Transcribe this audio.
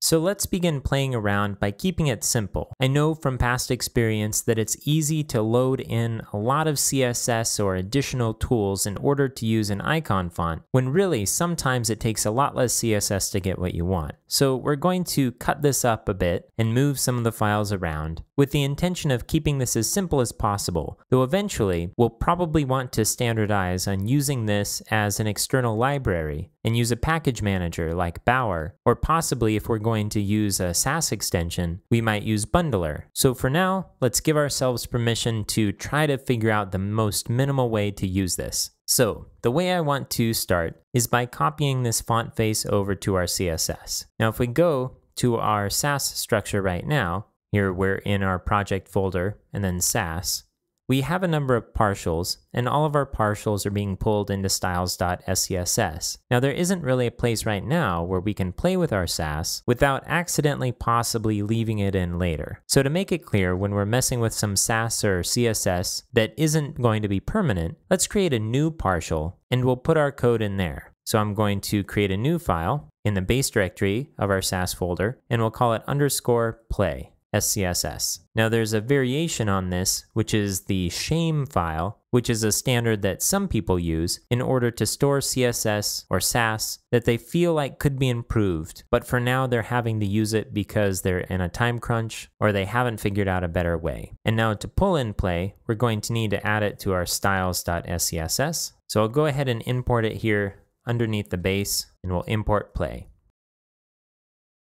So let's begin playing around by keeping it simple. I know from past experience that it's easy to load in a lot of CSS or additional tools in order to use an icon font, when really sometimes it takes a lot less CSS to get what you want. So we're going to cut this up a bit and move some of the files around with the intention of keeping this as simple as possible, though eventually we'll probably want to standardize on using this as an external library and use a package manager like Bower, or possibly if we're going to use a Sass extension, we might use Bundler. So for now, let's give ourselves permission to try to figure out the most minimal way to use this. So the way I want to start is by copying this font face over to our CSS. Now if we go to our Sass structure right now, here we're in our project folder and then Sass, we have a number of partials, and all of our partials are being pulled into styles.scss. Now there isn't really a place right now where we can play with our Sass without accidentally possibly leaving it in later. So to make it clear, when we're messing with some Sass or CSS that isn't going to be permanent, let's create a new partial and we'll put our code in there. So I'm going to create a new file in the base directory of our Sass folder, and we'll call it _play. SCSS. Now there's a variation on this, which is the shame file, which is a standard that some people use in order to store CSS or Sass that they feel like could be improved, but for now they're having to use it because they're in a time crunch or they haven't figured out a better way. And now to pull in play, we're going to need to add it to our styles.scss. So I'll go ahead and import it here underneath the base, and we'll import play.